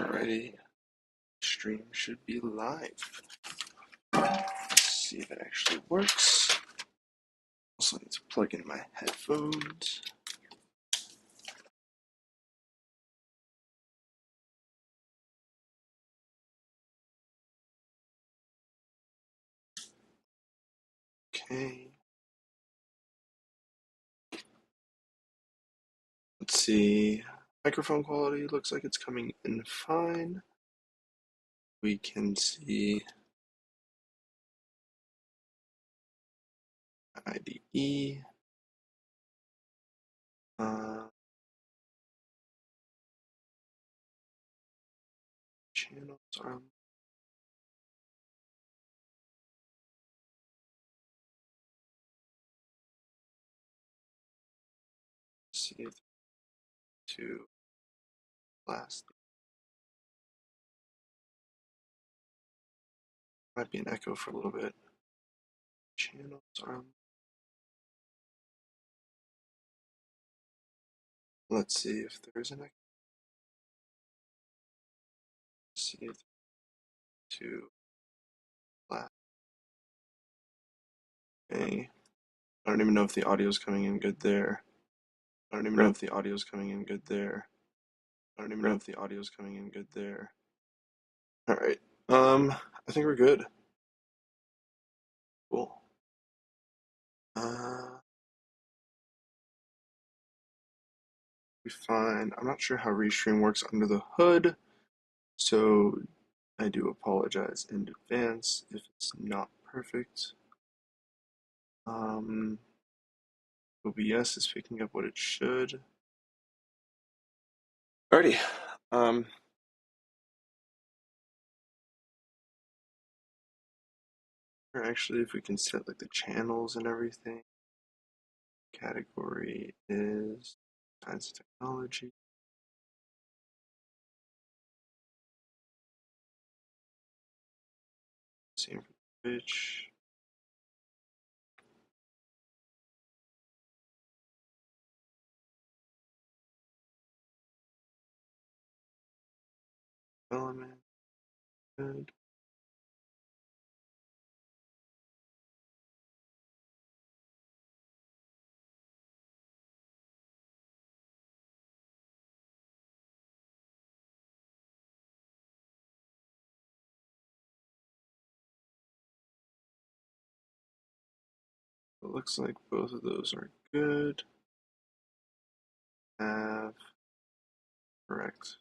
Alrighty, stream should be live. Let's see if it actually works. Also need to plug in my headphones. Okay. Let's see. Microphone quality looks like it's coming in fine. We can see IDE. Channels are. See if to last. Might be an echo for a little bit. Channels are. Let's see if there is an echo. See if to last. Okay. I don't even know if the audio is coming in good there. I don't even know if the audio is coming in good there. I don't even know if the audio is coming in good there. All right. I think we're good. Cool. Be fine. I'm not sure how Restream works under the hood, so I do apologize in advance if it's not perfect. OBS is picking up what it should. Alrighty. Or actually, if we can set like the channels and everything. Category is science and technology. Same for Twitch. Development. Good. It looks like both of those are good. Have correct.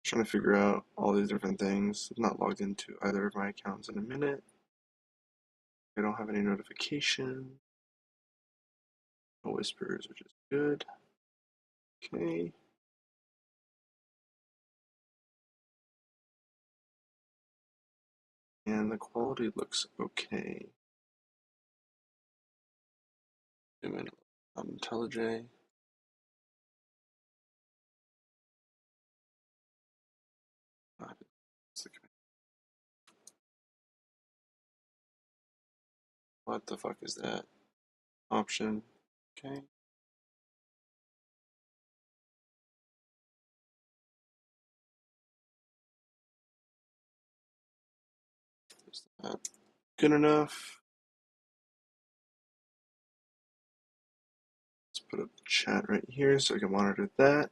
Trying to figure out all these different things. I'm not logged into either of my accounts in a minute. I don't have any notification. No whispers, which is good. Okay. And the quality looks okay. IntelliJ. What the fuck is that? Option. Okay. Is that good enough? Let's put up the chat right here so I can monitor that.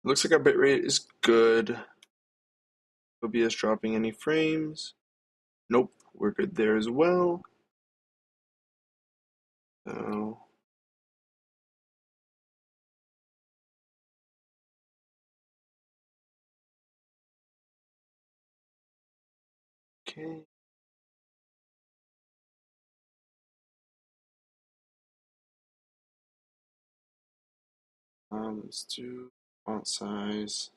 Looks like our bitrate is good. OBS dropping any frames? Nope, we're good there as well. So okay. Let's do font size.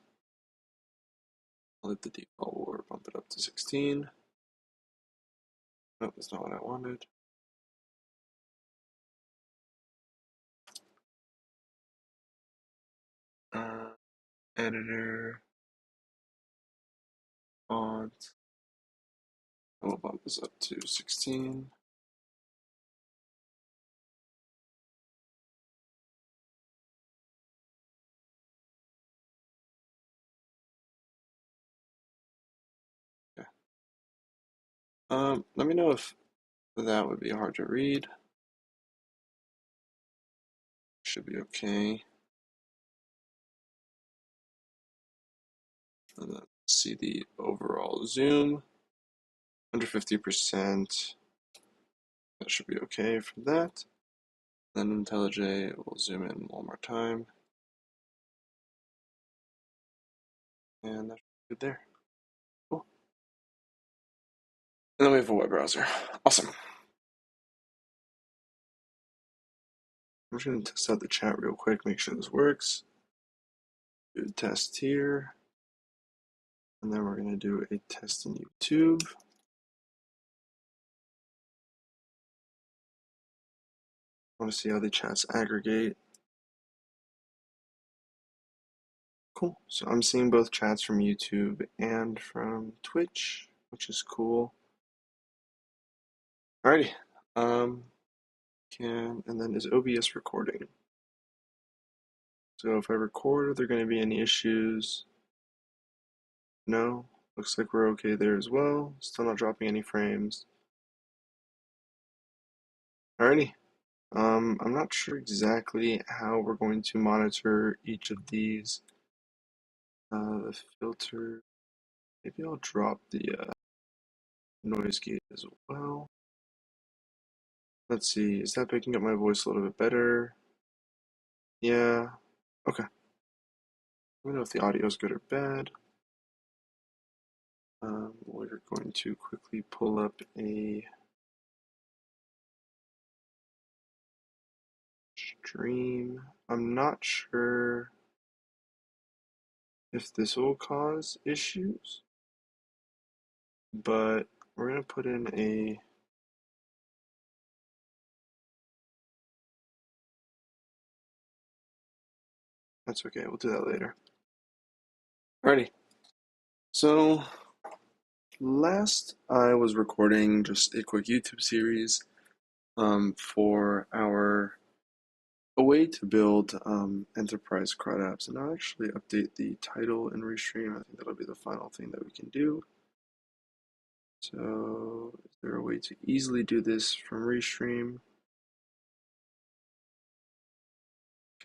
I'll hit the default or bump it up to 16. Nope, that's not what I wanted. Editor, font. We'll bump this up to 16. Let me know if that would be hard to read. Should be okay. And then see the overall zoom. Under 50%. That should be okay for that. Then IntelliJ will zoom in one more time. And that's good there. Cool. And then we have a web browser. Awesome. I'm just going to test out the chat real quick, make sure this works. Do a test here. And then we're going to do a test in YouTube. I want to see how the chats aggregate. Cool. So I'm seeing both chats from YouTube and from Twitch, which is cool. Alrighty. And then is OBS recording? So if I record, are there going to be any issues? No. Looks like we're okay there as well. Still not dropping any frames. Alrighty. I'm not sure exactly how we're going to monitor each of these. The filter. Maybe I'll drop the noise gate as well. Let's see. Is that picking up my voice a little bit better? Yeah. Okay. Let me know if the audio is good or bad. We're going to quickly pull up a stream. I'm not sure if this will cause issues, but we're going to put in a that's okay, we'll do that later. Alrighty. So last I was recording just a quick YouTube series for a way to build enterprise CRUD apps, and I'll actually update the title in Restream. I think that'll be the final thing that we can do. So is there a way to easily do this from Restream?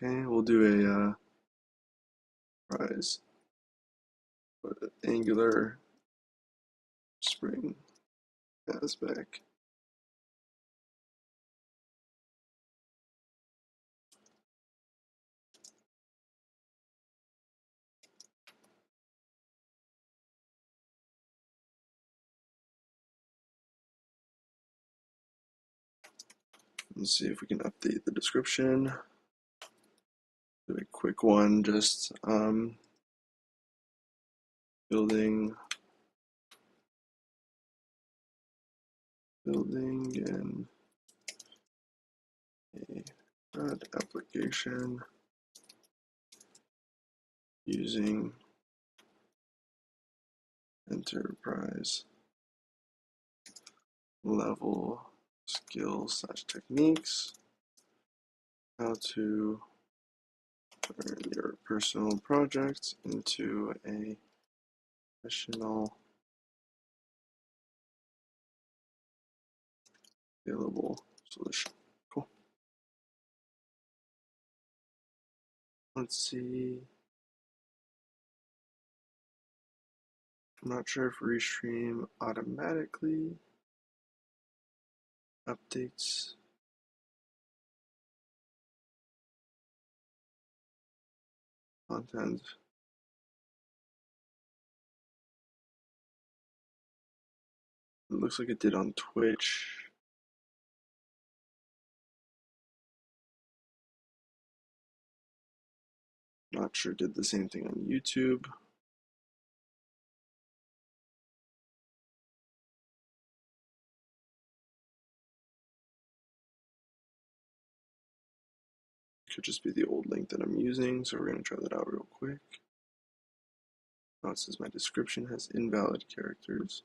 Okay, we'll do a Angular Spring ASEC. Let's see if we can update the description. Do a quick one, just building in a CRUD application using enterprise level skills/techniques. How to turn your personal project into a professional scalable solution. Cool. Let's see. I'm not sure if Restream automatically updates content. It looks like it did on Twitch. Not sure it did the same thing on YouTube. Could just be the old link that I'm using, so we're going to try that out real quick. Oh, it says my description has invalid characters.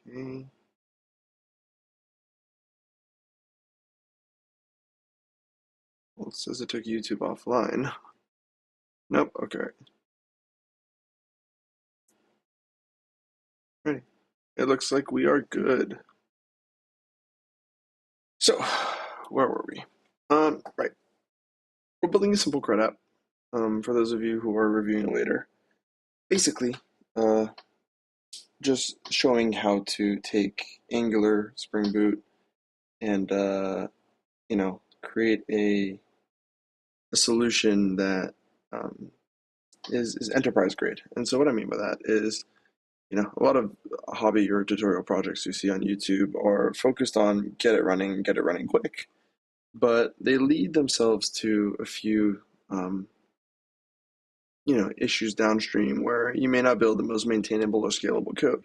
Okay. Well, it says it took YouTube offline. Nope, okay. Ready. It looks like we are good. So, where were we? Right. We're building a simple CRUD app. For those of you who are reviewing it later. Basically, uh, just showing how to take Angular, Spring Boot, and create a solution that um, is enterprise grade. And so what I mean by that is, a lot of hobby or tutorial projects you see on YouTube are focused on get it running quick, but they lead themselves to a few issues downstream where you may not build the most maintainable or scalable code.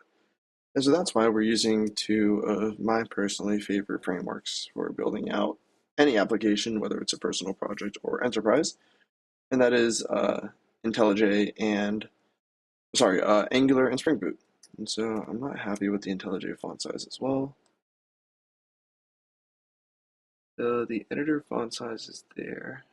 And so that's why we're using two of my personally favorite frameworks for building out any application, whether it's a personal project or enterprise, and that is IntelliJ and Angular and Spring Boot. And so I'm not happy with the IntelliJ font size as well. The editor font size is there.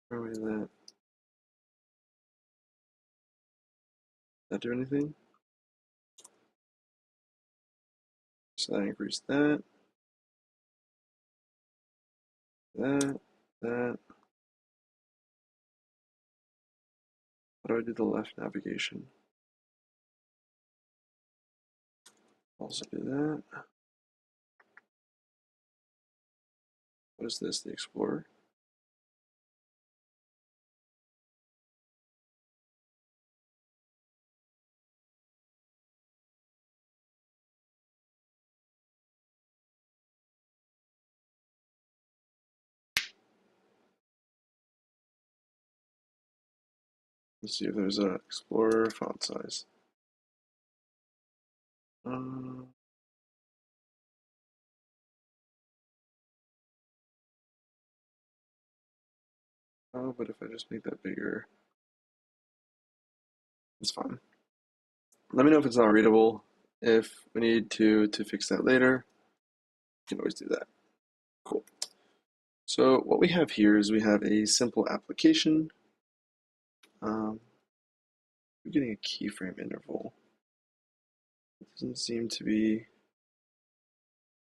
Where is that? Does that do anything? So that increase that, that, that. How do I do the left navigation? Also do that. What is this? The Explorer? Let's see if there's a Explorer font size. Uh, oh, but if I just make that bigger, it's fine. Let me know if it's not readable. If we need to fix that later, we can always do that. Cool. So what we have here is we have a simple application. We're getting a keyframe interval. It doesn't seem to be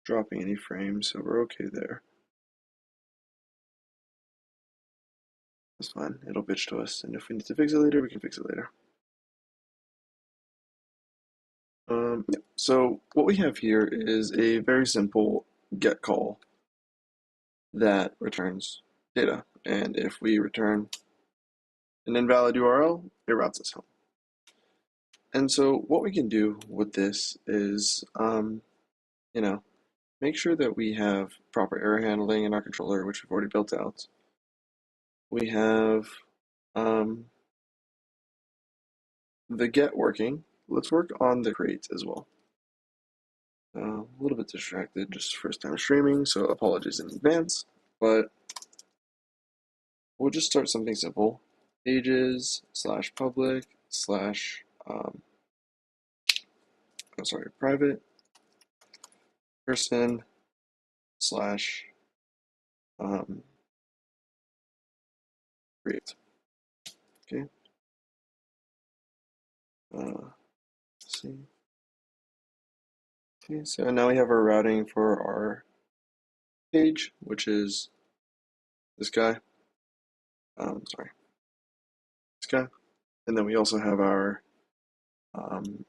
dropping any frames, so we're okay there. That's fine. It'll bitch to us, and if we need to fix it later, we can fix it later. Yeah. So what we have here is a very simple get call that returns data. And if we return an invalid URL, it routes us home. And so what we can do with this is, make sure that we have proper error handling in our controller, which we've already built out. We have the get working. Let's work on the create as well. A little bit distracted, just first time streaming, so apologies in advance. But we'll just start something simple. Pages slash public slash private person slash create. Okay. Let's see. Okay, so now we have our routing for our page, which is this guy. This guy. And then we also have our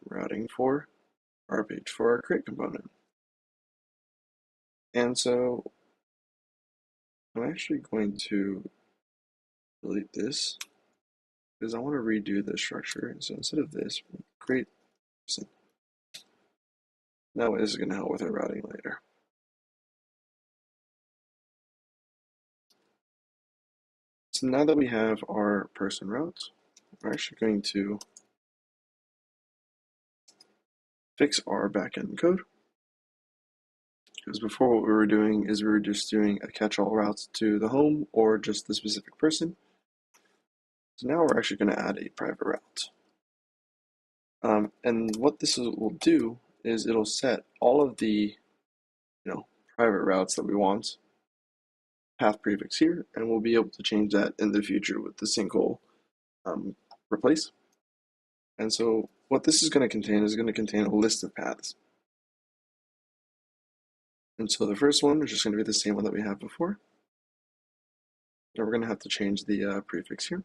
routing for our page for our create component. And so I'm actually going to delete this because I want to redo the structure. So instead of this, create person. Now this is going to help with our routing later. So now that we have our person routes, we're actually going to fix our backend code. Because before what we were doing is we were just doing a catch-all route to the home or just the specific person. So now we're actually going to add a private route. And what will do is it'll set all of the private routes that we want, path prefix here, and we'll be able to change that in the future with the single replace. And so what this is going to contain is going to contain a list of paths. And so the first one is just going to be the same one that we had before. And we're going to have to change the prefix here.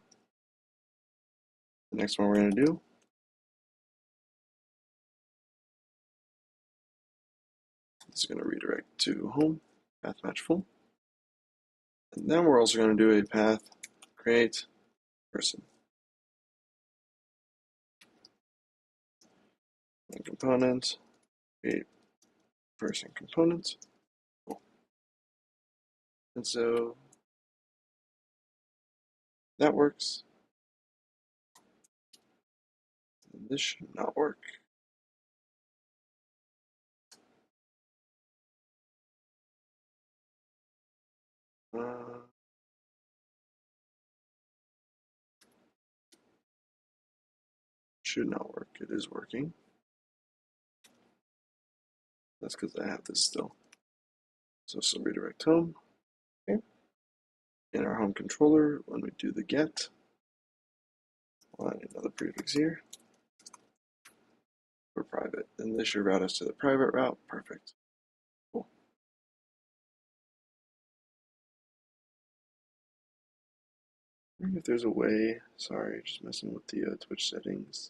The next one we're going to do is going to redirect to home, path match full. And then we're also going to do a path create person. And component, create person component. Cool. And so that works. And this should not work. Should not work. It is working. That's because I have this still. So redirect home. Okay. In our home controller, when we do the get, we'll add another prefix here for private. And this should route us to the private route. Perfect. Cool. I wonder if there's a way. Sorry, just messing with the Twitch settings.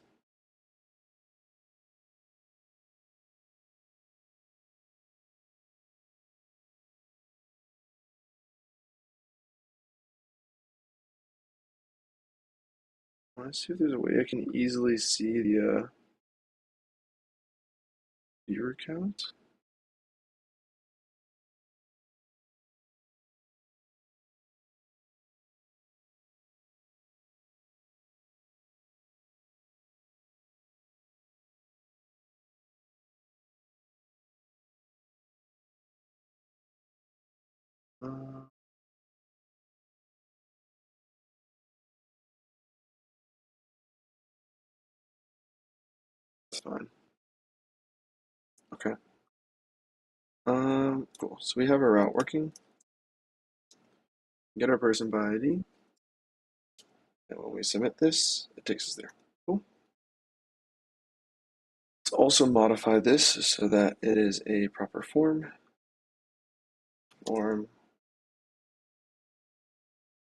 Let's see if there's a way I can easily see the viewer count. Uh, it's fine. Okay. Cool. So we have our route working. Get our person by ID. And when we submit this, it takes us there. Cool. Let's also modify this so that it is a proper form. Form.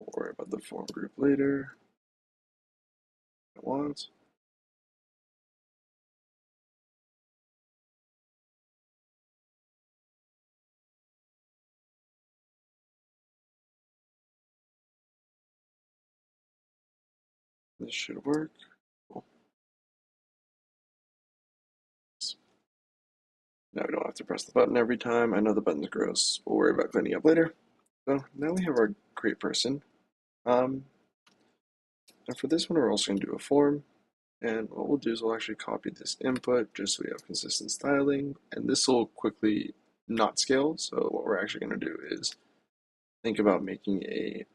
We'll worry about the form group later. I want. This should work. Cool. Now we don't have to press the button every time. I know the button's gross. We'll worry about cleaning up later. So now we have our create person. And for this one, we're also going to do a form. And what we'll do is we'll actually copy this input just so we have consistent styling. And this will quickly not scale. So what we're actually going to do is think about making a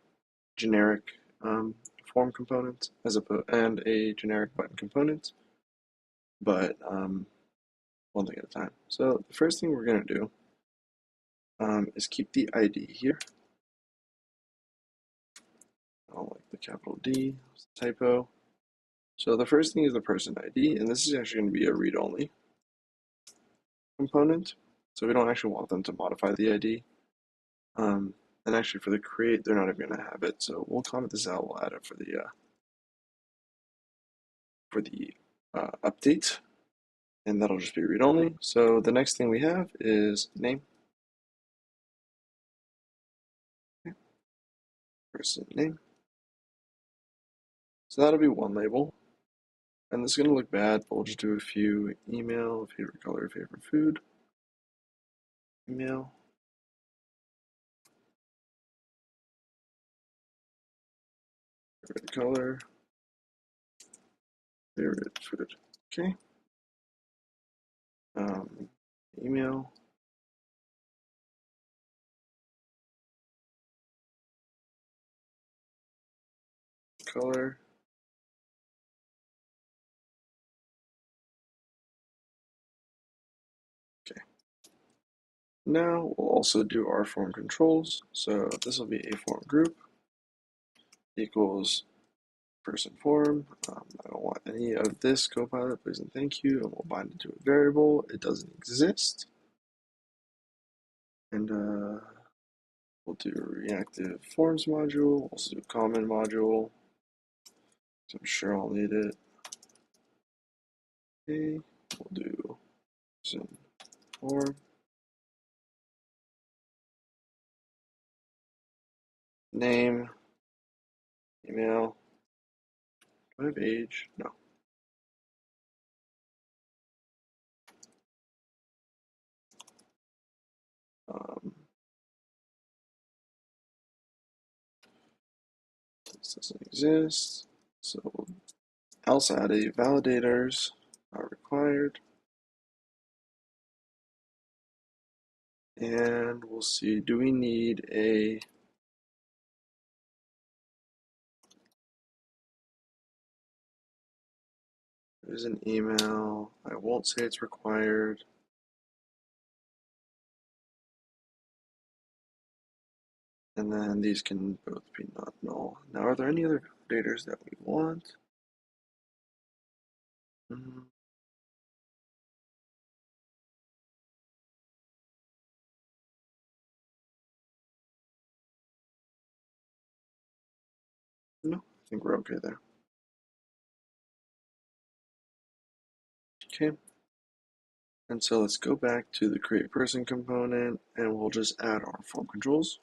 generic form component and a generic button component, but one thing at a time. So the first thing we're going to do is keep the ID here. I don't like the capital D, it's a typo. So the first thing is the person ID, and this is actually going to be a read-only component. So we don't actually want them to modify the ID. And actually for the create, they're not even going to have it. So we'll comment this out. We'll add it for the update, and that'll just be read-only. So the next thing we have is name. Okay. Person name. So that'll be one label. And this is going to look bad, but we'll just do a few email, favorite color, favorite food. Email. Favorite color. Favorite food. Okay. Email. Color. Now we'll also do our form controls. So this will be a form group equals person form. I don't want any of this copilot, please and thank you. And we'll bind it to a variable. It doesn't exist. And we'll do a reactive forms module. We'll also do a common module. So I'm sure I'll need it. Okay, we'll do person form. Name, email. Do I have age? No. Um, this doesn't exist. So we'll else add a validators are required. And we'll see, do we need there's an email. I won't say it's required. And then these can both be not null. Now, are there any other validators that we want? Mm, no, I think we're okay there. Okay. And so let's go back to the create person component and we'll just add our form controls.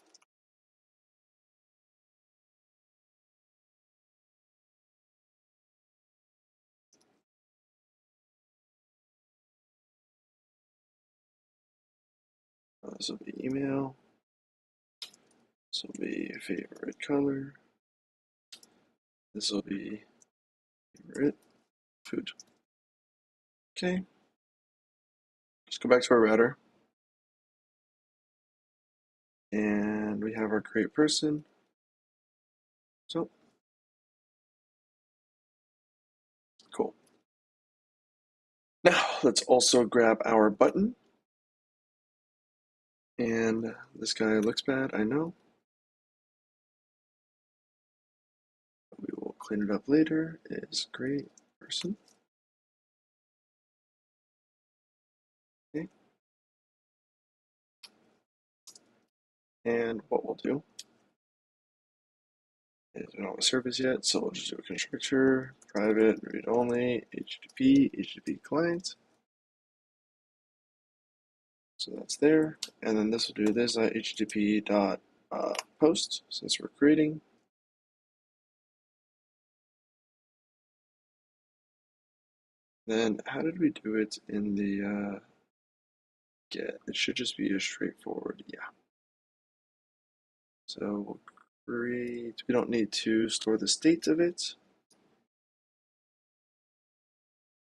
This will be email. This will be favorite color. This will be favorite food. Okay. Let's go back to our router. And we have our create person. So, cool. Now, let's also grab our button. And this guy looks bad, I know. We will clean it up later. Is create person. Okay. And what we'll do is we don't have a service yet, so we'll just do a constructor, private, read only, HTTP client. So that's there. And then this will do this HTTP dot post since we're creating. Then how did we do it in the get? It should just be a straightforward, yeah. So we'll create, we don't need to store the state of it.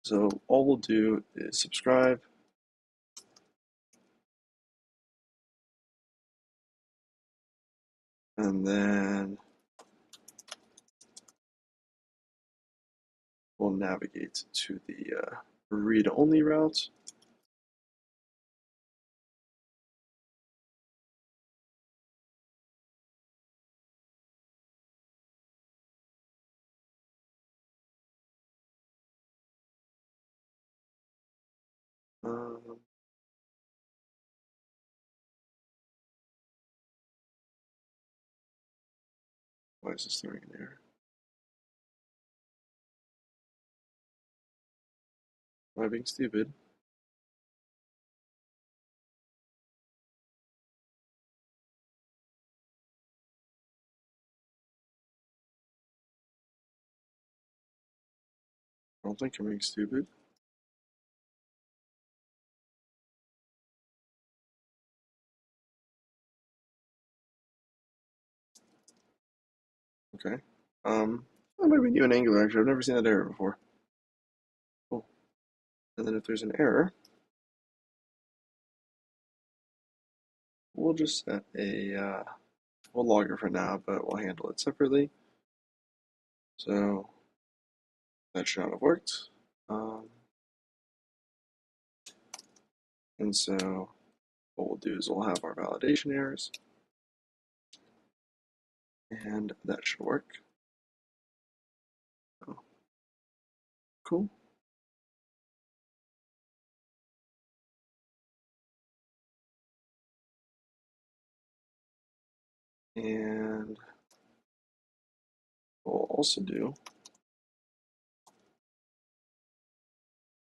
So all we'll do is subscribe. And then we'll navigate to the read-only route. Um, why is this throwing an error? Am I being stupid? I don't think I'm being stupid. Okay. That might be new in Angular actually. I've never seen that error before. Cool. And then if there's an error, we'll just set a we'll log it for now, but we'll handle it separately. So that should not have worked. And so what we'll do is we'll have our validation errors, and that should work. Oh, cool. And what we'll also do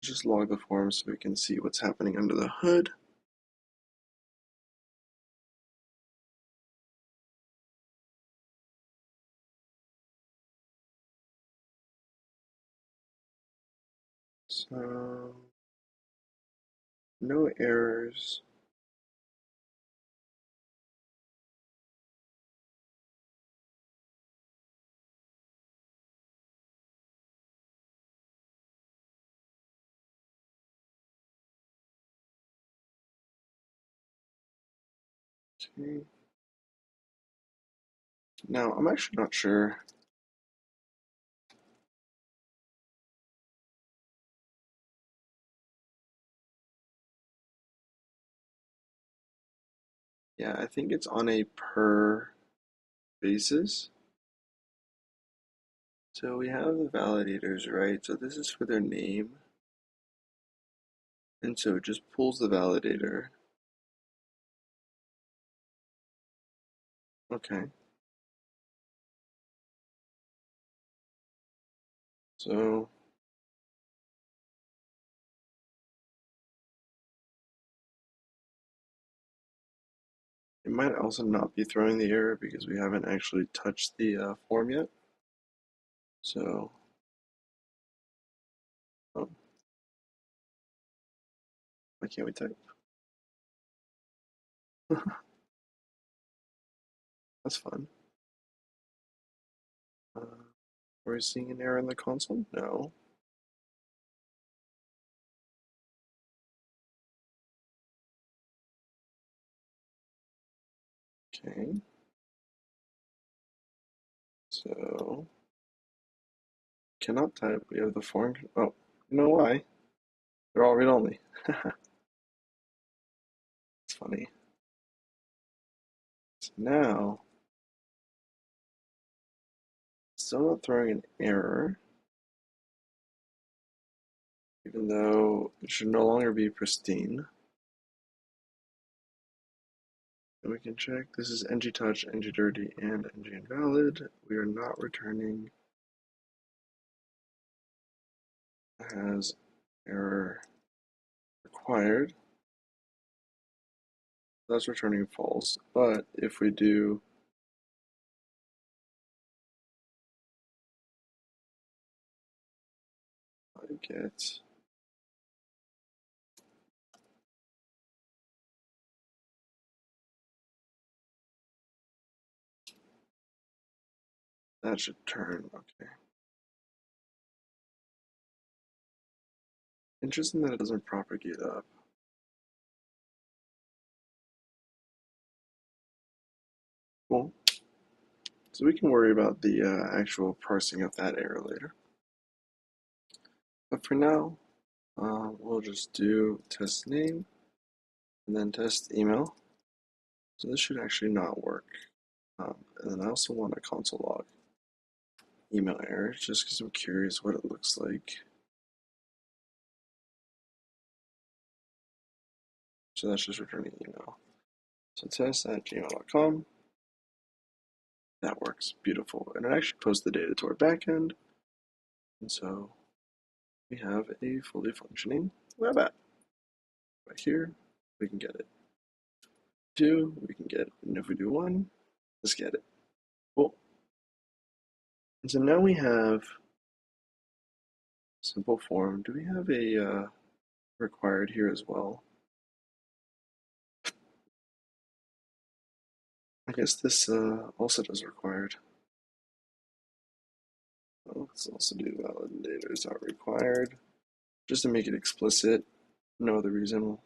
is just log the form so we can see what's happening under the hood. So, no errors. Okay. Now, I'm actually not sure. Yeah, I think it's on a per basis. So we have the validators, right? So this is for their name. And so it just pulls the validator. Okay. So it might also not be throwing the error because we haven't actually touched the form yet. So, oh, why can't we type? That's fun. Are we seeing an error in the console? No. Okay. So, cannot type. We have the form. Oh, you know why? They're all read-only. It's funny. So now, still not throwing an error, even though it should no longer be pristine. And we can check. This is ng-touch, ng-dirty, and ng-invalid. We are not returning has error required. That's returning false. But if we do get that should turn okay. Interesting that it doesn't propagate up. Cool. So we can worry about the actual parsing of that error later. But for now, we'll just do test name and then test email. So this should actually not work. And then I also want a console log email error just because I'm curious what it looks like. So that's just returning email. So test@gmail.com. That works. Beautiful. And it actually posts the data to our backend. And so we have a fully functioning web app. Right here, we can get it. Two, we can get it. And if we do one, let's get it. Cool. And so now we have simple form. Do we have a required here as well? I guess this also does required. Oh, let's also do validators are required, just to make it explicit. No other reason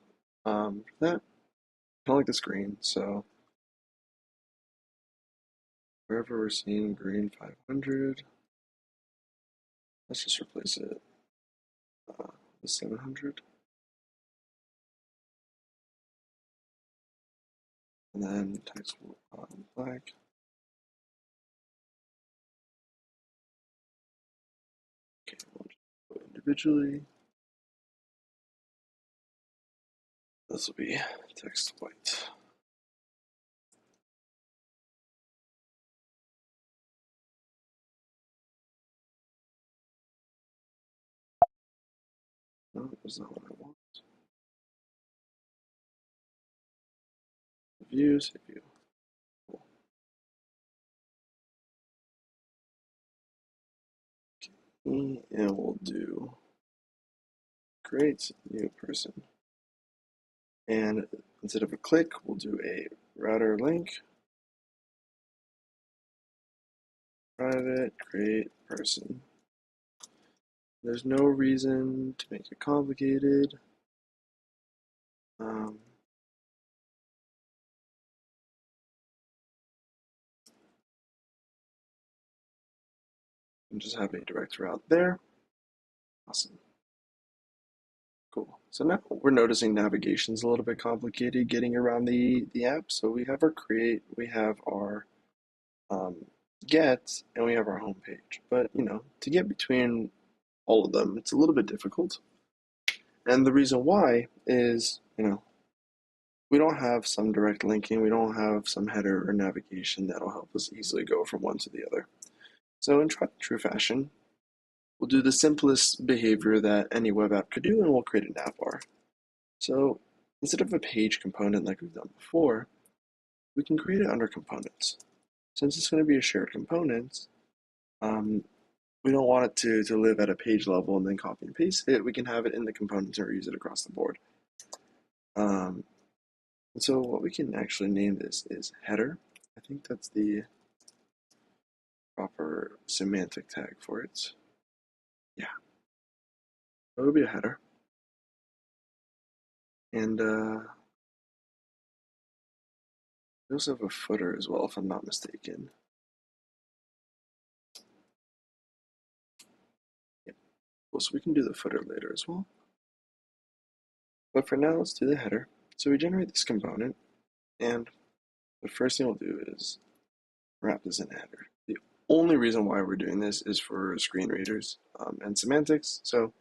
for that. I don't like this green, so wherever we're seeing green 500, let's just replace it with 700. and then text black. Okay, we'll just go individually. This will be text white. No, that's not what I want. Views, view. Cool. Okay, and we'll do create new person. And instead of a click, we'll do a router link. Private, create person. There's no reason to make it complicated. I'm just having a direct route there. Awesome. Cool. So now we're noticing navigation's a little bit complicated getting around the app. So we have our create, we have our get, and we have our home page. But to get between all of them, it's a little bit difficult. And the reason why is, we don't have some direct linking, we don't have some header or navigation that'll help us easily go from one to the other. So in true fashion, we'll do the simplest behavior that any web app could do, and we'll create a nav bar. So instead of a page component like we've done before, we can create it under components. Since it's going to be a shared component, we don't want it to live at a page level and then copy and paste it. We can have it in the components or use it across the board. And so what we can actually name this is header. I think that's the proper semantic tag for it. Yeah, it'll be a header. And we also have a footer as well, if I'm not mistaken. Yeah, cool. So we can do the footer later as well. But for now, let's do the header. So we generate this component, and the first thing we'll do is wrap this in a header. The only reason why we're doing this is for screen readers and semantics. So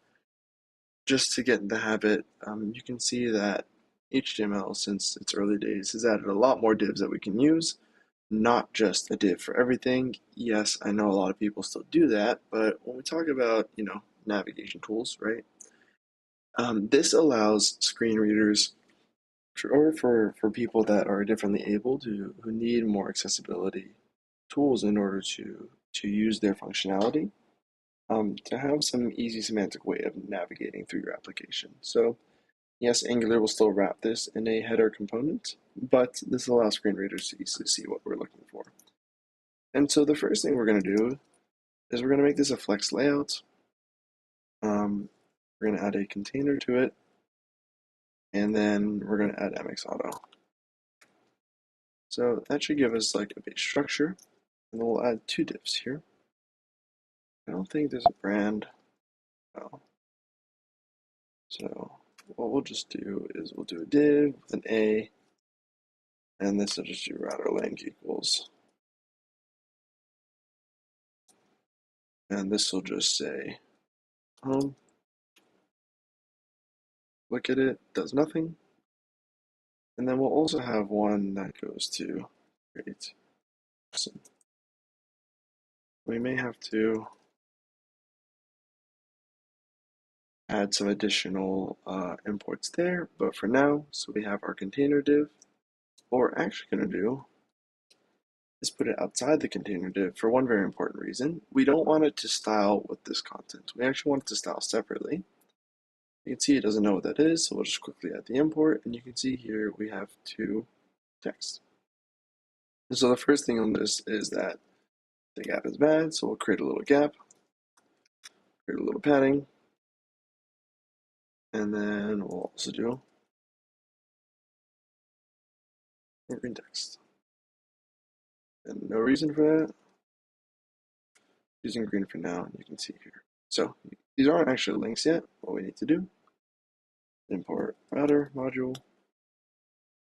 just to get in the habit, you can see that HTML, since its early days, has added a lot more divs that we can use, not just a div for everything. Yes, I know a lot of people still do that, but when we talk about, navigation tools, right? This allows screen readers or for people that are differently able who need more accessibility tools in order to use their functionality, to have some easy semantic way of navigating through your application. So yes, Angular will still wrap this in a header component, but this allows screen readers to easily see what we're looking for. And so the first thing we're going to do is we're going to make this a flex layout. We're going to add a container to it, and then we're going to add MX Auto. So that should give us like a base structure, and then we'll add two divs here. I don't think there's a brand. Oh. So what we'll just do is we'll do a div with an A, and this will just do router length equals. And this will just say home. Look at it, does nothing. And then we'll also have one that goes to create person. We may have to add some additional imports there, but for now, so we have our container div. What we're actually going to do is put it outside the container div for one very important reason. We don't want it to style with this content. We actually want it to style separately. You can see it doesn't know what that is, so we'll just quickly add the import, and you can see here we have two text. And so the first thing on this is that the gap is bad, so we'll create a little gap, create a little padding, and then we'll also do green text. And no reason for that. Using green for now, and you can see here. So these aren't actually links yet. What we need to do, import router module,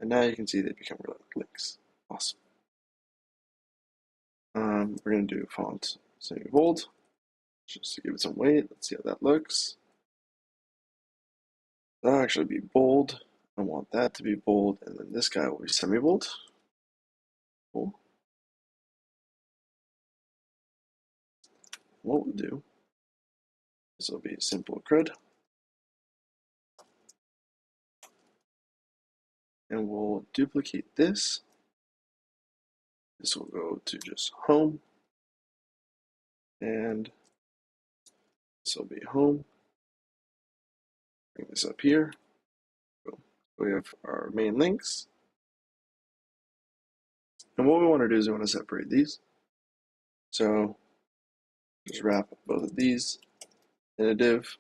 And now you can see they become links. Awesome. We're going to do font semi-bold, just to give it some weight. Let's see how that looks. That'll actually be bold. I want that to be bold, and then this guy will be semi-bold. Cool. What we'll do, this will be simple CRUD, and we'll duplicate this. This will go to just home, and this will be home. Bring this up here. Boom. So we have our main links. And what we want to do is we want to separate these. So just wrap both of these in a div.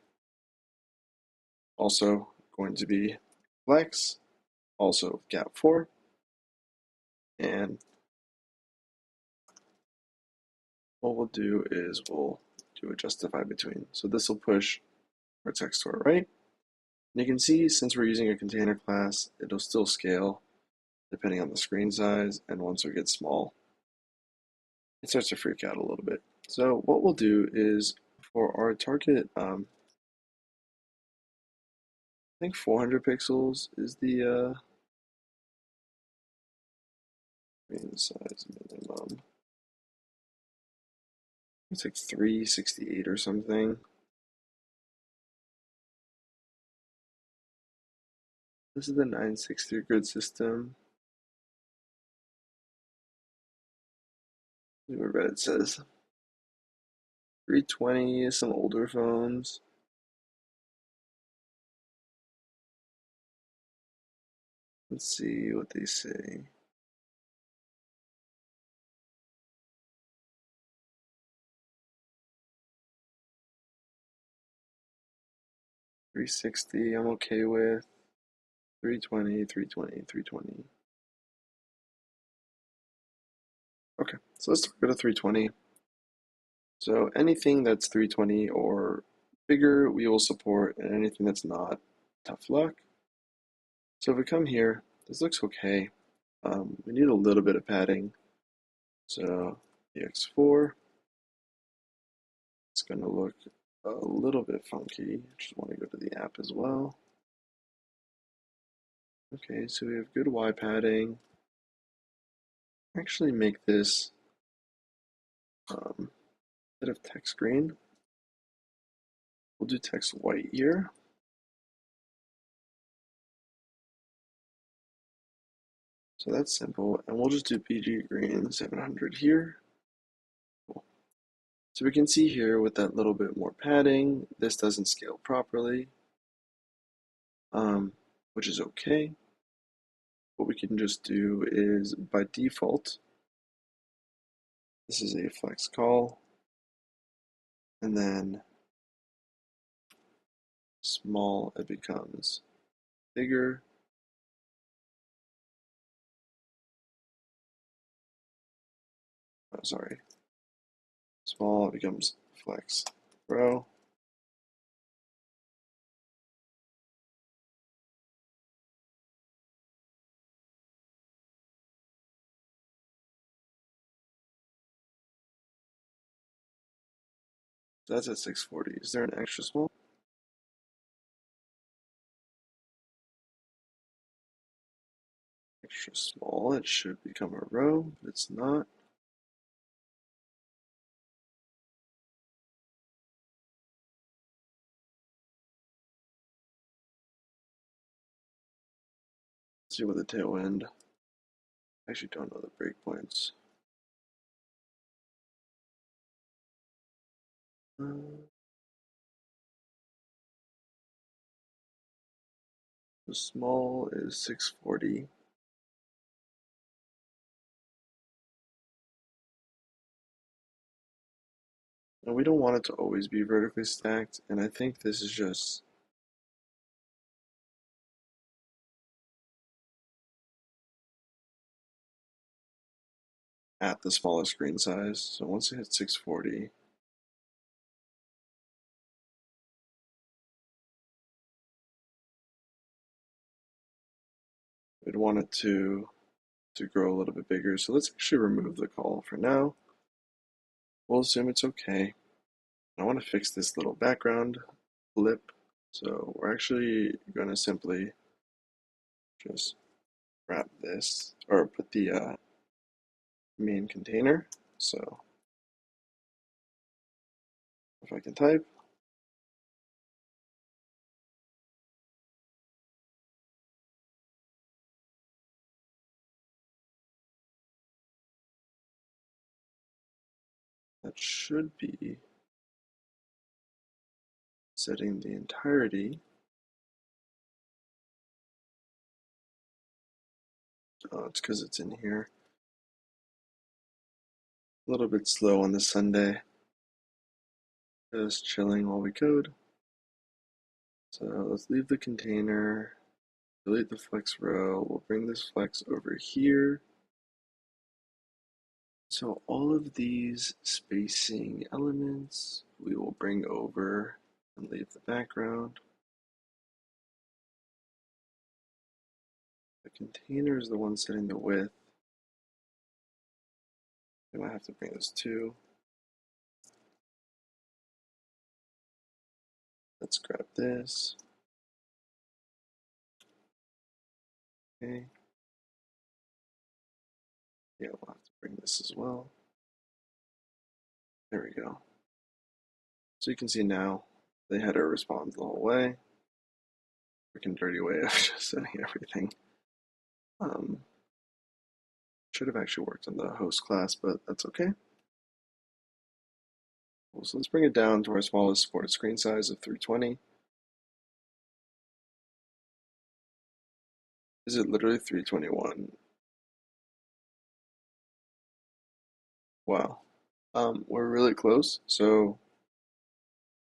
Also going to be flex, also gap 4. And what we'll do is we'll do a justify between. So this will push our text to our right. And you can see since we're using a container class, it'll still scale depending on the screen size. And once it gets small, it starts to freak out a little bit. So what we'll do is for our target, I think 400 pixels is the screen size minimum. It's like 368 or something. This is the 963 grid system. See what Reddit says. 320 is some older phones. Let's see what they say. $360 I'm okay with. $320, $320, $320. Okay, so let's go to $320. So anything that's $320 or bigger, we will support, and anything that's not, tough luck. So if we come here, this looks okay. We need a little bit of padding. So the X4, it's going to look a little bit funky. I just want to go to the app as well. Okay, so we have good Y padding. Actually make this instead of text green, we'll do text white here. So that's simple, and we'll just do PG green 700 here. Cool. So we can see here with that little bit more padding, this doesn't scale properly, which is okay. What we can just do is by default, this is a flex call, and then small, it becomes bigger. Oh, sorry. Small, it becomes flex row. So that's at 640. Is there an extra small? Extra small, it should become a row, but it's not. Let's see what the tailwind. I actually don't know the breakpoints. The small is 640. And we don't want it to always be vertically stacked, and I think this is just at the smallest screen size. So once it hits 640, it We'd want it to grow a little bit bigger. So let's actually remove the call for now. We'll assume it's okay. I want to fix this little background blip. So we're actually going to simply just wrap this or put the main container. So if I can type, that should be setting the entirety. Oh, it's because it's in here. A little bit slow on this Sunday. Just chilling while we code. So let's leave the container, delete the flex row. We'll bring this flex over here. So all of these spacing elements we will bring over and leave the background. The container is the one setting the width. We might have to bring this too. Let's grab this. Okay. Yeah, we'll have to bring this as well. There we go. So you can see now the header responds the whole way. Freaking dirty way of just setting everything. Should have actually worked on the host class, but that's okay. Cool. So let's bring it down to our smallest supported screen size of 320. Is it literally 321? Wow. We're really close. So,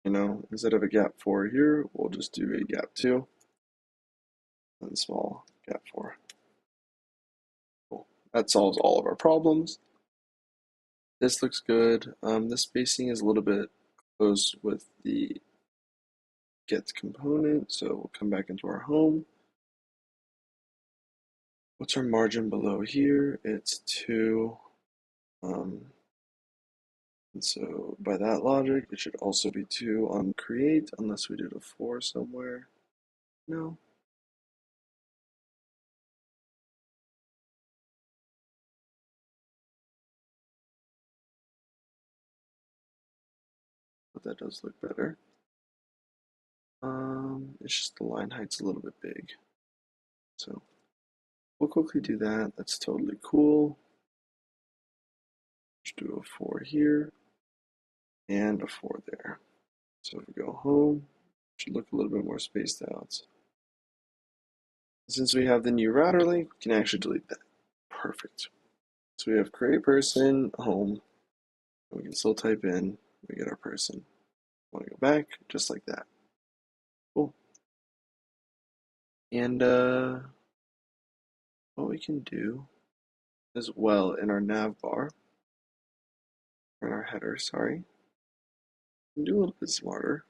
instead of a gap 4 here, we'll just do a gap 2 and small gap 4. Cool. That solves all of our problems. This looks good. This spacing is a little bit close with the get component, so we'll come back into our home. What's our margin below here? It's 2. And so by that logic, it should also be 2 on create, unless we did a 4 somewhere. No. But that does look better. It's just the line height's a little bit big. So we'll quickly do that. That's totally cool. Just do a 4 here and a 4 there. So if we go home, it should look a little bit more spaced out. Since we have the new router link, we can actually delete that. Perfect. So we have create person, home, and we can still type in, we get our person. Want to go back, just like that. Cool. And what we can do as well in our nav bar, or in our header, sorry, we can do a little bit smarter.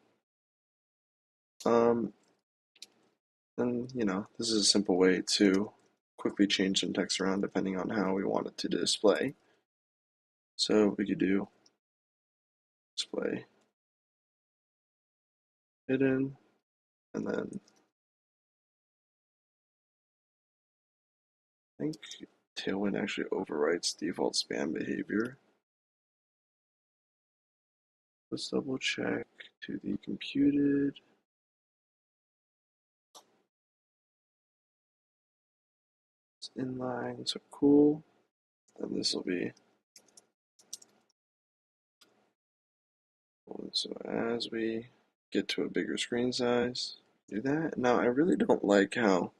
And this is a simple way to quickly change some text around depending on how we want it to display. So we could do display hidden, and then I think Tailwind actually overwrites default spam behavior. Let's double check to the computed. It's inline, so cool. And this will be. So as we get to a bigger screen size, do that. Now I really don't like how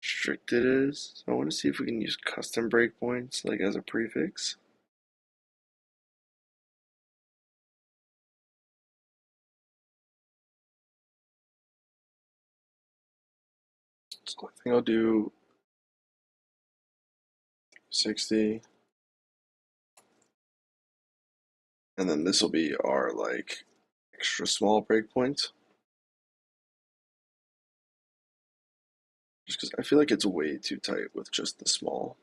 strict it is. So I want to see if we can use custom breakpoints like as a prefix. So I think I'll do 60. And then this will be our like extra small breakpoint. just because I feel like it's way too tight with just the small.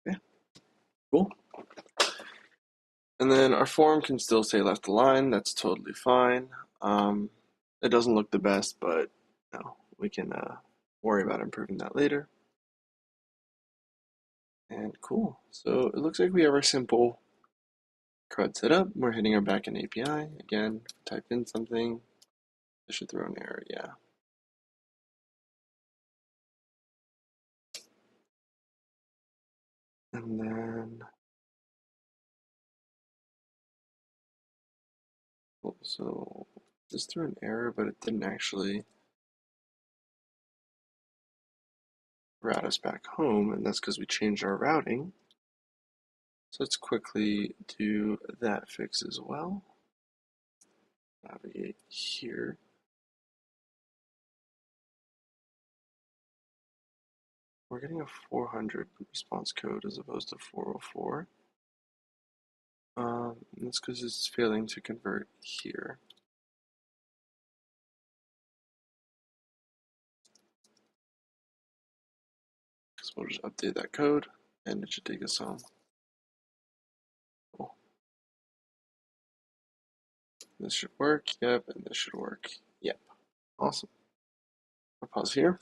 Okay, cool. And then our form can still say left align. That's totally fine. Um, it doesn't look the best, but no, we can worry about improving that later. And cool. So it looks like we have our simple CRUD set up. We're hitting our backend API. Again, type in something. It should throw an error, yeah. And then, cool. So this threw an error, but it didn't actually route us back home, and that's because we changed our routing. So let's quickly do that fix as well. Navigate here. We're getting a 400 response code as opposed to 404. That's because it's failing to convert here. So we'll just update that code and it should take us home. Cool. This should work, yep, and this should work, yep. Awesome. I'll pause here.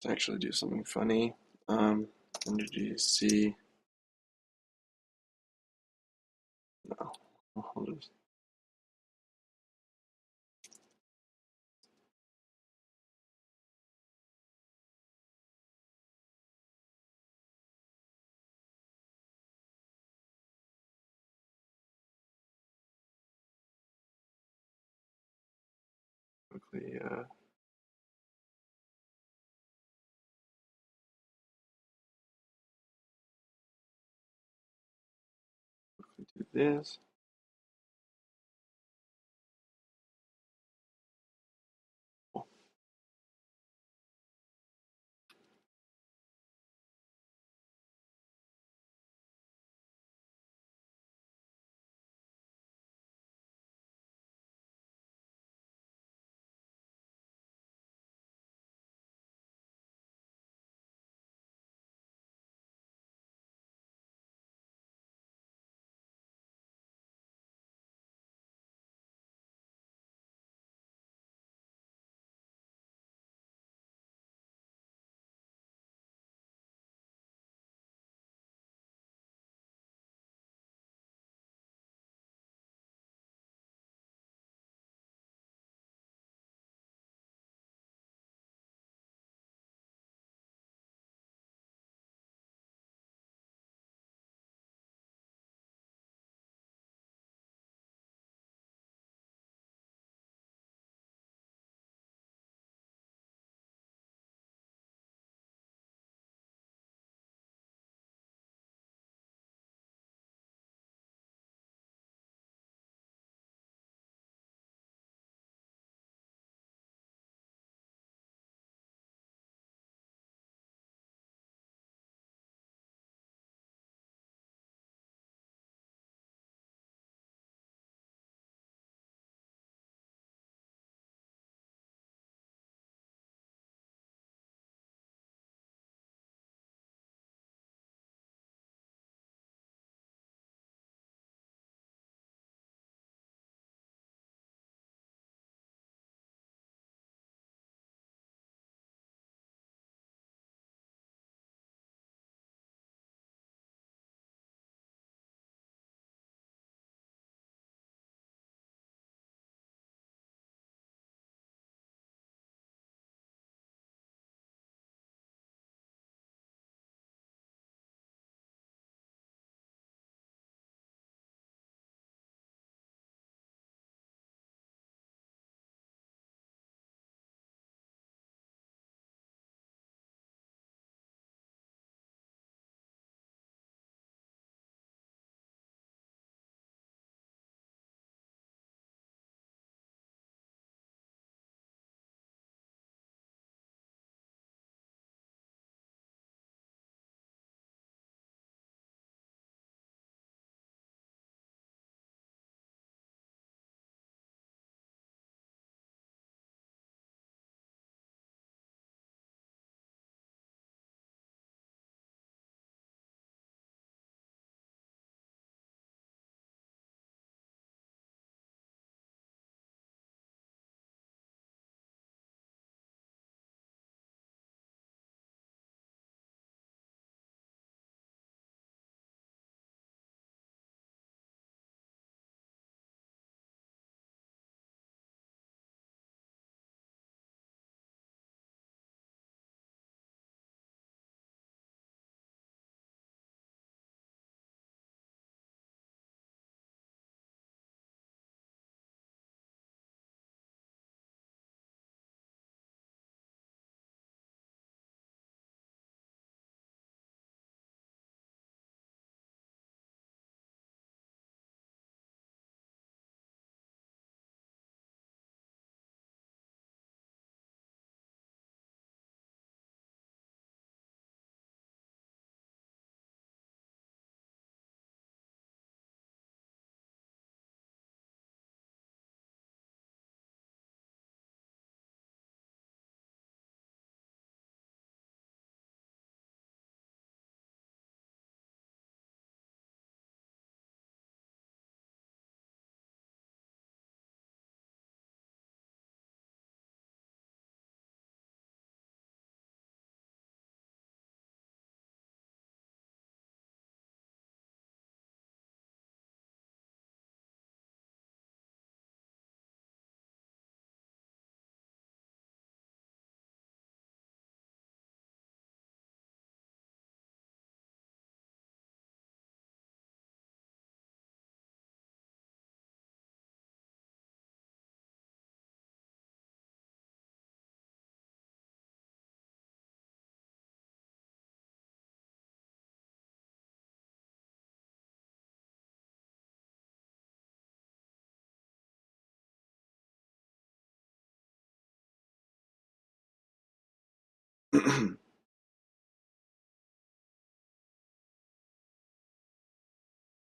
To actually do something funny. Energy C. No. I'll just quickly do this. Cool.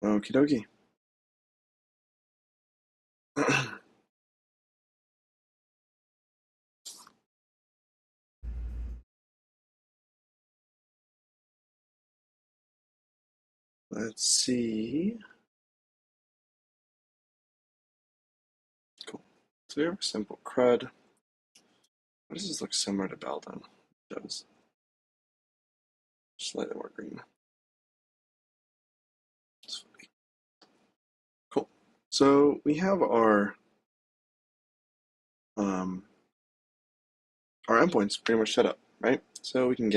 Okie dokie. Let's see. Cool. So we have a simple CRUD. Why does this look similar to Belden? It does. Slightly more green. Cool. So we have um, our endpoints pretty much set up, right? So we can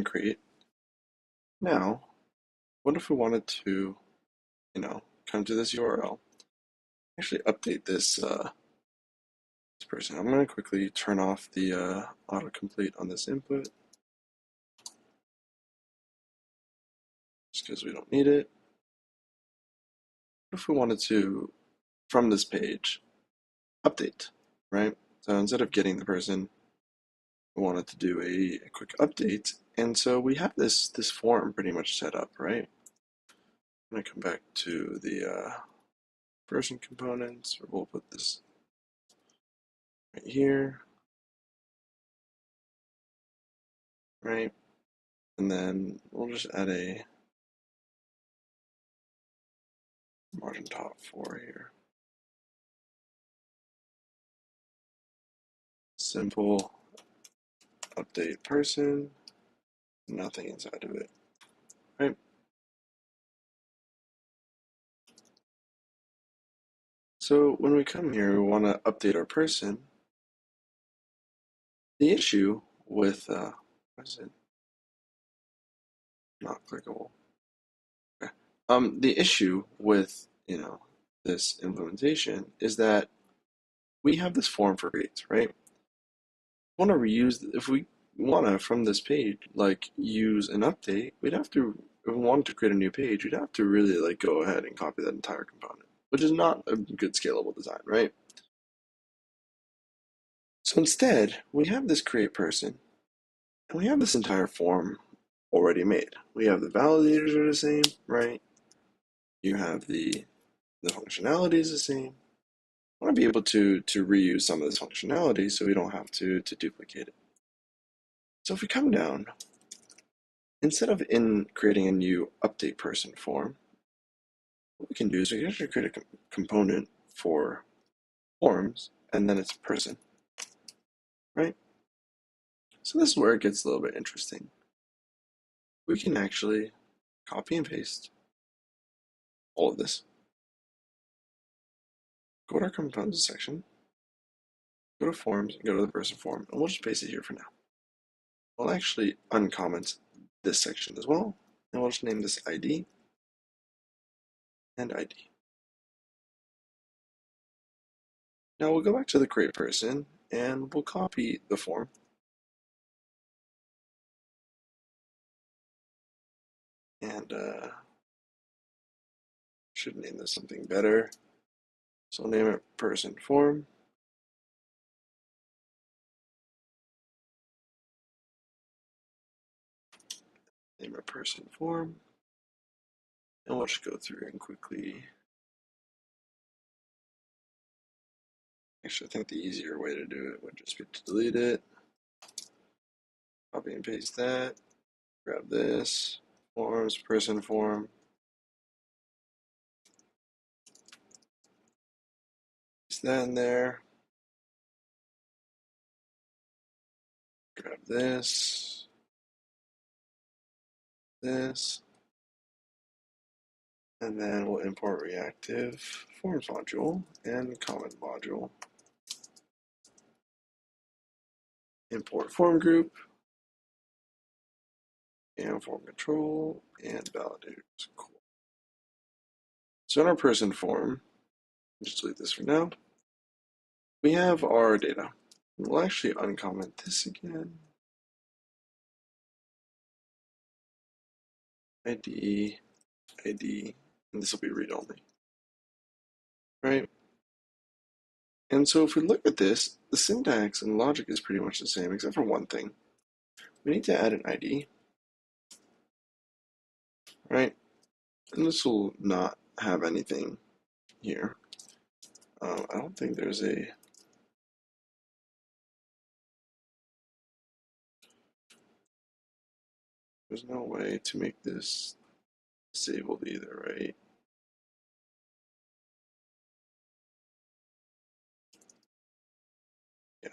create. Now, what if we wanted to, come to this URL, actually update this person? I'm going to quickly turn off the autocomplete on this input, just because we don't need it. What if we wanted to, from this page, update, right? So instead of getting the person, we wanted to do a quick update. And so we have this form pretty much set up, right? I'm going to come back to the person components. We'll put this right here, right? And then we'll just add a margin top 4 here. Simple update person, nothing inside of it, right? So when we come here, we want to update our person. The issue with, what is it? Not clickable. Okay. The issue with, this implementation is that we have this form for grades, right? Want to reuse, if we want to, from this page, like use an update, we'd have to, if we wanted to create a new page, we'd have to really like go ahead and copy that entire component, which is not a good scalable design, right? So instead, we have this create person, and we have this entire form already made. We have the validators are the same, right? You have the functionality is the same. I want to be able to reuse some of this functionality so we don't have to duplicate it. So if we come down, instead of in creating a new update person form, what we can do is we can actually create a component for forms, and then it's person, right? So this is where it gets a little bit interesting. We can actually copy and paste all of this. Go to our components section, go to forms, and go to the person form, and we'll just paste it here for now. We'll actually uncomment this section as well, and we'll just name this ID and ID. Now we'll go back to the create person, and we'll copy the form. And should name this something better. So we'll name it person form. Name it person form. And we'll just go through and quickly. Actually, I think the easier way to do it would just be to delete it. Copy and paste that. Grab this. Forms, person form. Paste that in there. Grab this. This. And then we'll import reactive forms module and comment module. Import form group and form control and validators. Cool. So in our person form, just delete this for now, we have our data. We'll actually uncomment this again. ID, ID, and this will be read-only, right? And so if we look at this, the syntax and logic is pretty much the same, except for one thing. we need to add an ID, right? And this will not have anything here. I don't think there's no way to make this disabled either, right? Yeah,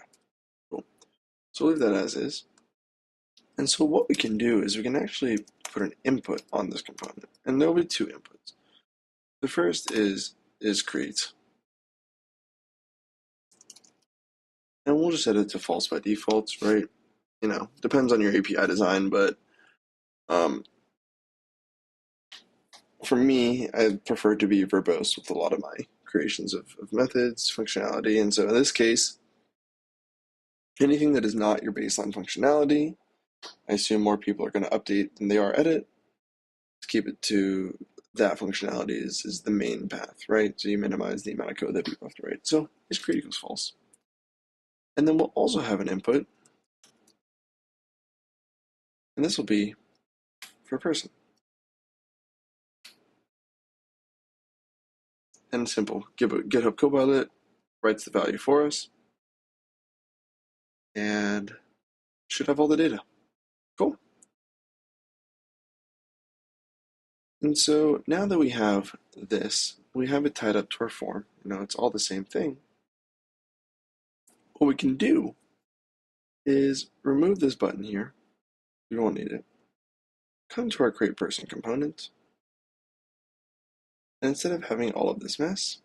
cool. So leave that as is. And so what we can do is we can actually put an input on this component, and there'll be two inputs. The first is create, and we'll just set it to false by default, right? Depends on your API design, but um, for me, I prefer to be verbose with a lot of my creations of methods, functionality, and so in this case, anything that is not your baseline functionality, I assume more people are going to update than they are edit. To keep it to that functionality is the main path, right? So you minimize the amount of code that people have to write. So is create equals false. And then we'll also have an input, and this will be for a person. And simple. GitHub Copilot writes the value for us and should have all the data. Cool. And so now that we have this, we have it tied up to our form. It's all the same thing. What we can do is remove this button here. We won't need it. Come to our create person component. And instead of having all of this mess,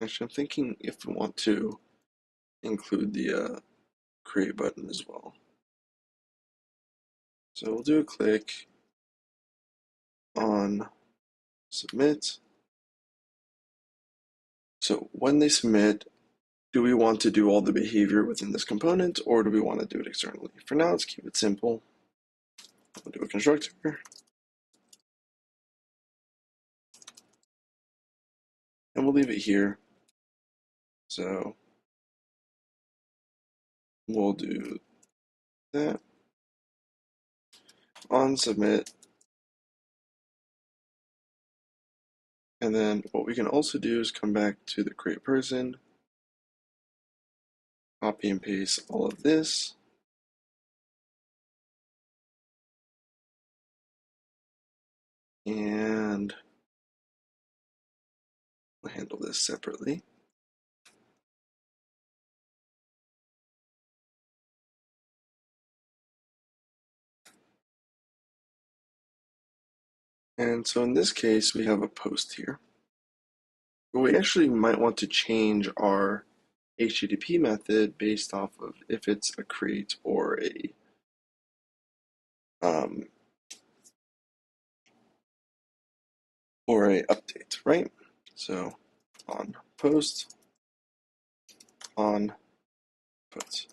actually I'm thinking if we want to include the create button as well. So we'll do a click on submit. So when they submit, do we want to do all the behavior within this component, or do we want to do it externally? For now, let's keep it simple. We'll do a constructor. And we'll leave it here. So we'll do that on submit. And then what we can also do is come back to the create person, copy and paste all of this. And we'll handle this separately. And so in this case, we have a post here. But we actually might want to change our HTTP method based off of if it's a create or a update, right? So on post, on put,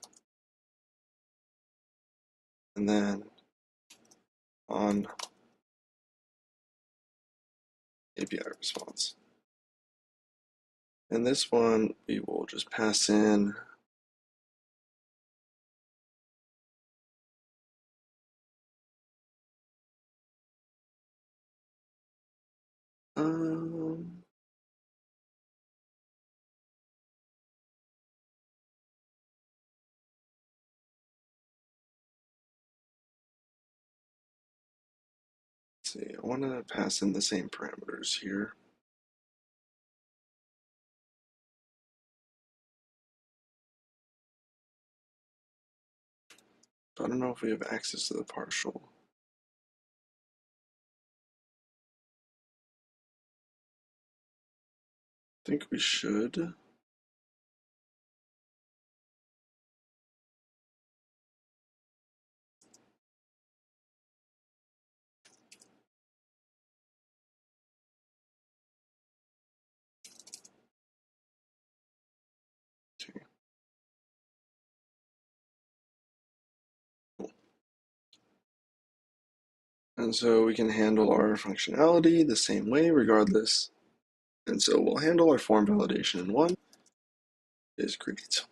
and then on API response. And this one we will just pass in um, let's see, I want to pass in the same parameters here. But I don't know if we have access to the partial. I think we should. Okay. Cool. And so we can handle our functionality the same way regardless. And so we'll handle our form validation in one. is great.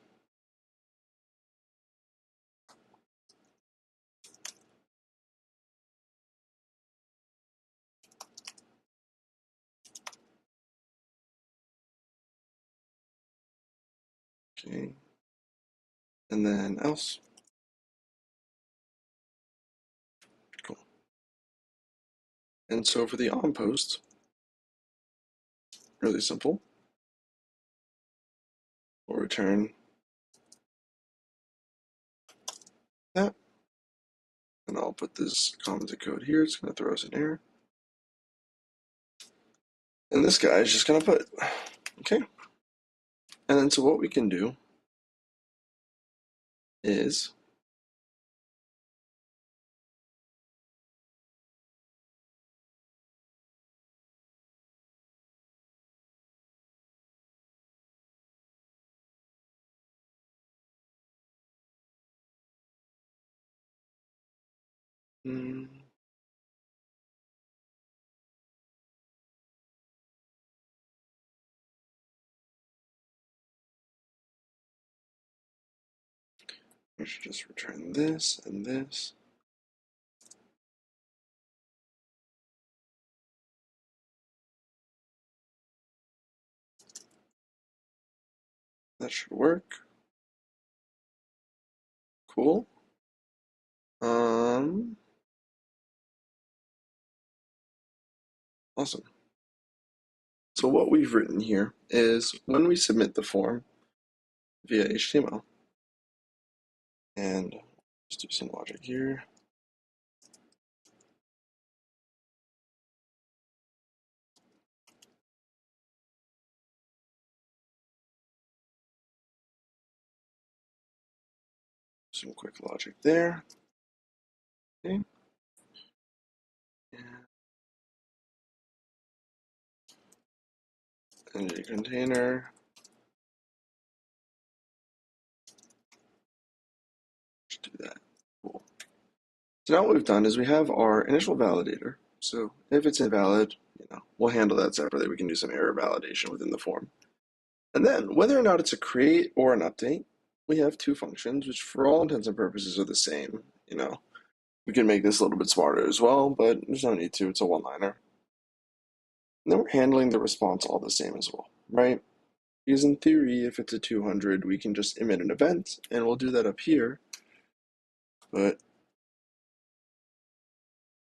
Okay, and then else. Cool. And so for the on post, really simple. We'll return that, and I'll put this commented code here. It's going to throw us an error. And this guy is just going to put, okay. And then so what we can do is we should just return this and this. That should work. Cool. Awesome. So what we've written here is when we submit the form via HTML, and let's do some logic here. Some quick logic there. Okay. And a container. Just do that. Cool. So now what we've done is we have our initial validator. So if it's invalid, we'll handle that separately. We can do some error validation within the form. And then whether or not it's a create or an update, we have two functions, which for all intents and purposes are the same. We can make this a little bit smarter as well, but there's no need to. It's a one-liner. And then we're handling the response all the same as well, right? Because in theory, if it's a 200, we can just emit an event, and we'll do that up here. But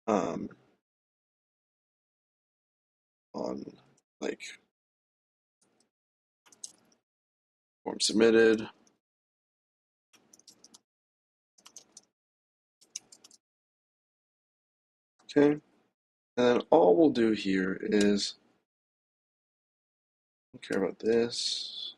on like form submitted, okay? And then all we'll do here is, I don't care about this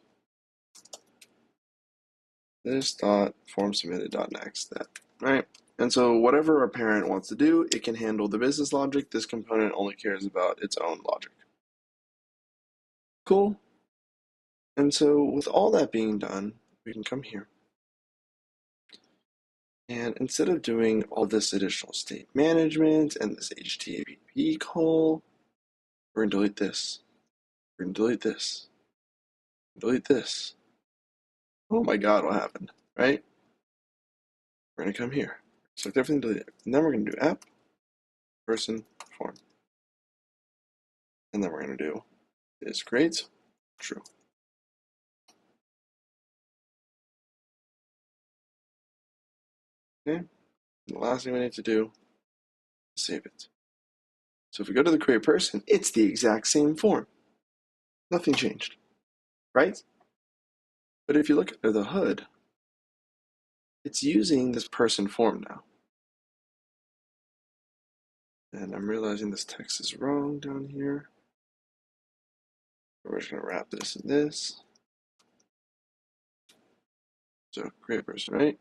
dot form submitted dot next, that, right? And so whatever a parent wants to do, it can handle the business logic. This component only cares about its own logic. Cool. And so with all that being done, we can come here. And instead of doing all this additional state management and this HTTP call, we're going to delete this. We're going to delete this. Delete this. Oh my God, what happened, right? We're going to come here. Select everything, delete it. And then we're going to do app, person, form. And then we're going to do is create, true. Okay. And the last thing we need to do is save it. So if we go to the create person, it's the exact same form. Nothing changed, right? But if you look under the hood, it's using this person form now. And I'm realizing this text is wrong down here. We're just going to wrap this in this. So create person, right?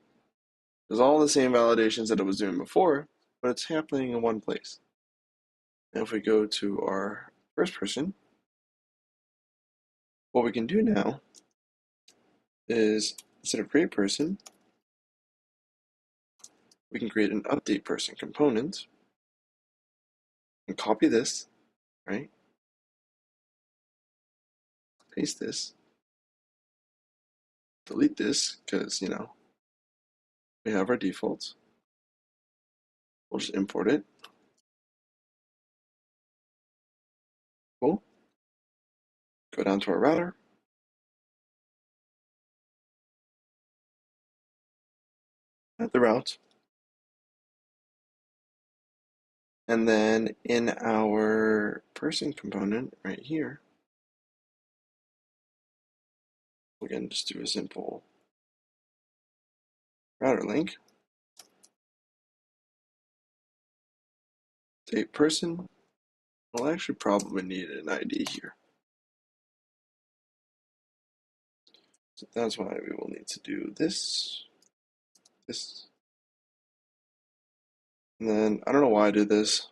There's all the same validations that it was doing before, but it's happening in one place. And if we go to our first person, what we can do now is instead of create person, we can create an update person component and copy this, right? Paste this. delete this because, we have our defaults. We'll just import it. Cool. Go down to our router. Add the route. And then in our person component right here, again, just do a simple router link. Date person. We'll actually probably need an ID here. So that's why we will need to do this, this, and then I don't know why I did this.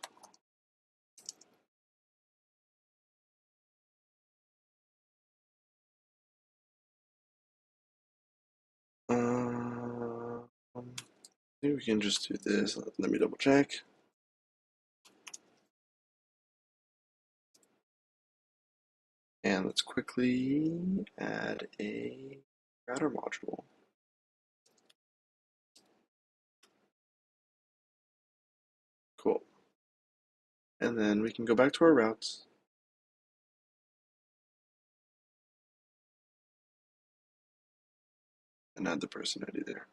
Maybe we can just do this. Let me double check. And let's quickly add a router module. Cool. And then we can go back to our routes. And add the person ID there.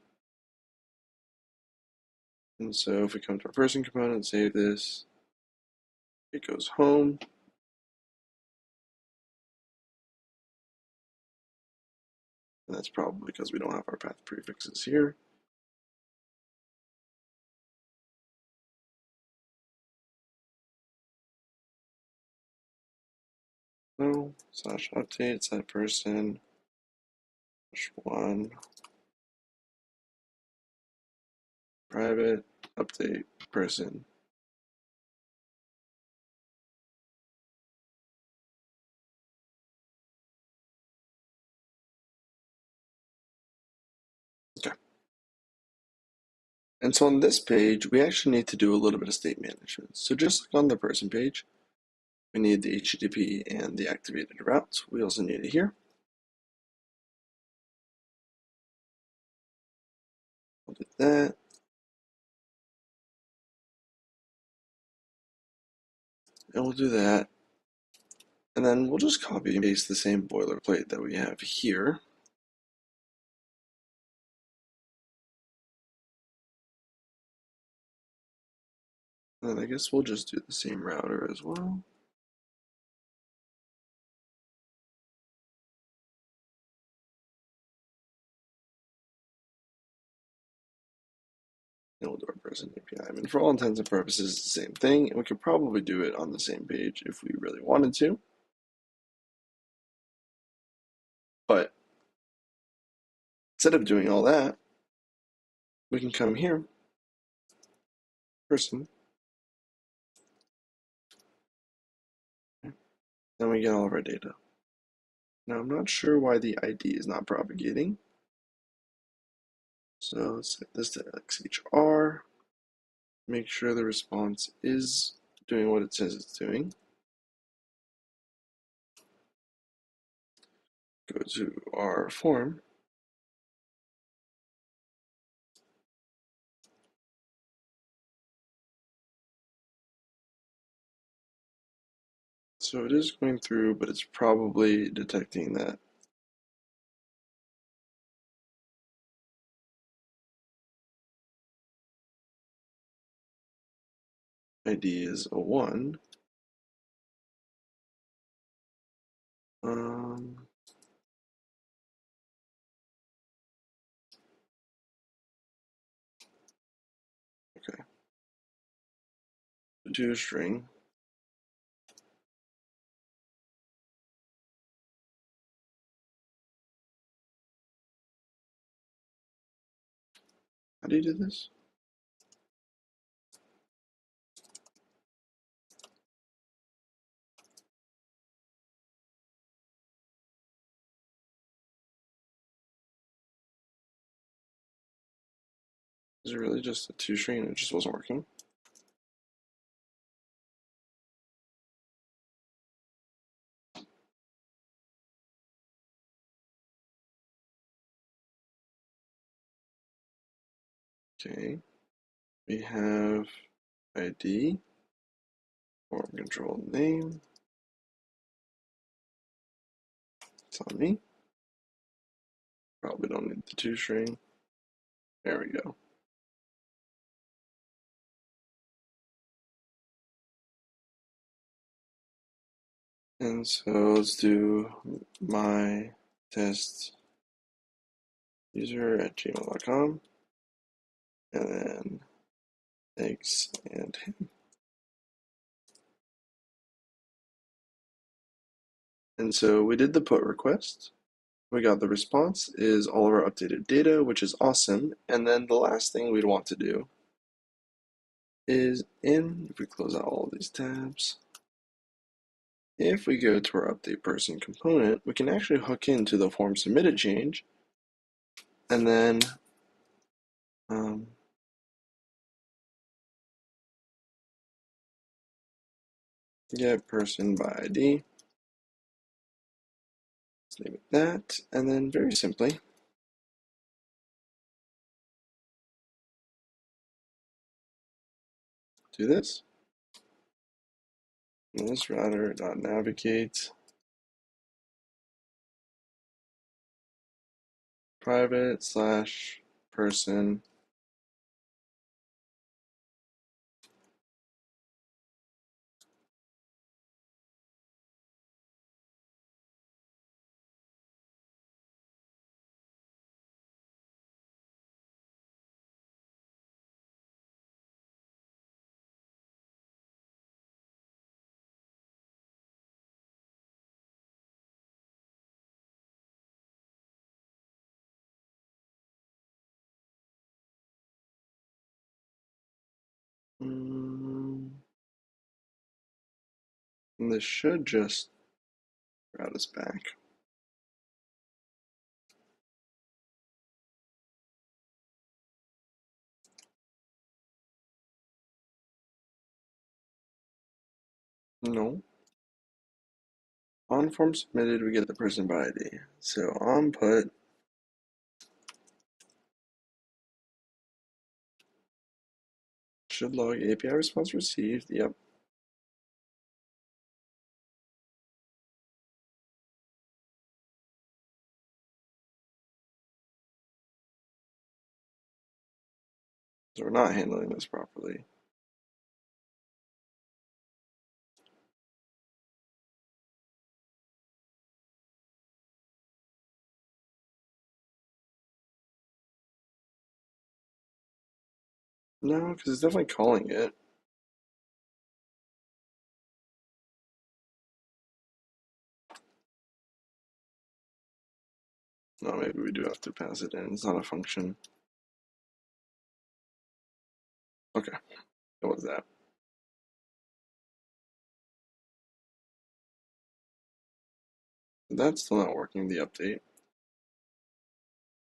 And so if we come to our person component, save this, it goes home. And that's probably because we don't have our path prefixes here. So slash update set person /1 private update person. Okay. And so on this page, we actually need to do a little bit of state management. So just like on the person page, we need the HTTP and the activated routes. We also need it here. We'll do that. And we'll do that. And then we'll just copy and paste the same boilerplate that we have here. And then I guess we'll just do the same router as well. And we'll do our person API. I mean, for all intents and purposes, it's the same thing. And we could probably do it on the same page if we really wanted to. But instead of doing all that, we can come here, person, then we get all of our data. Now I'm not sure why the ID is not propagating. So let's set this to XHR. Make sure the response is doing what it says it's doing. Go to our form. So it is going through, but it's probably detecting that ID is a 1. Okay. Do a string. How do you do this? Is it really just a 2 string and it just wasn't working? Okay, we have ID, form control name, it's on me. Probably don't need the toString. There we go. And so let's do my test user at gmail.com and then eggs and ham. And so we did the put request. We got the response is all of our updated data, which is awesome. And then the last thing we'd want to do is if we close out all of these tabs, if we go to our update person component, we can actually hook into the form submitted change and then get person by ID. Let's name it that. And then very simply, do this. And this router.navigate private slash person and this should just route us back. No. On form submitted, we get the person by ID. So on put should log API response received. Yep. So we're not handling this properly. No, because it's definitely calling it. No, maybe we do have to pass it in. It's not a function. Okay, what was that? That's still not working, the update.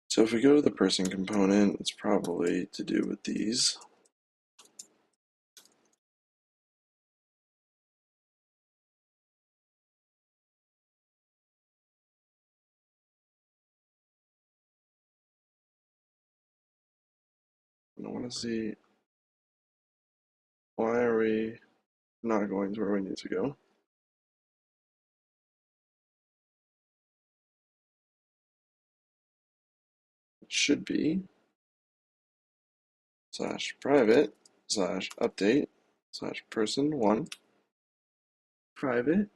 So if we go to the person component, it's probably to do with these. I want to see why are we not going to where we need to go. It should be slash private slash update slash person one private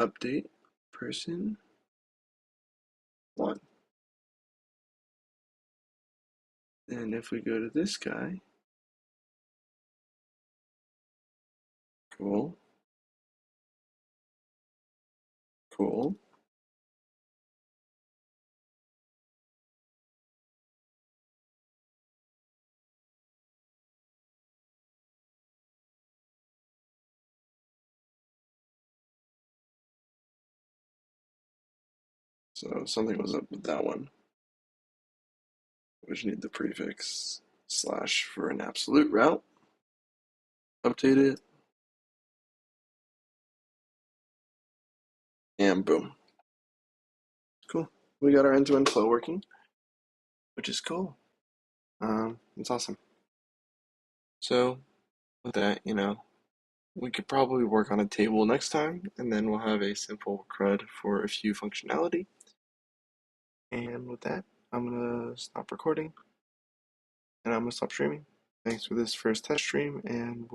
update person one. And if we go to this guy, cool, cool. So something was up with that one. We just need the prefix slash for an absolute route. Update it. And boom. Cool. We got our end-to-end flow working, which is cool. It's awesome. So with that, we could probably work on a table next time, and then we'll have a simple CRUD for a few functionality. And with that, I'm gonna stop recording and I'm gonna stop streaming. Thanks for this first test stream, and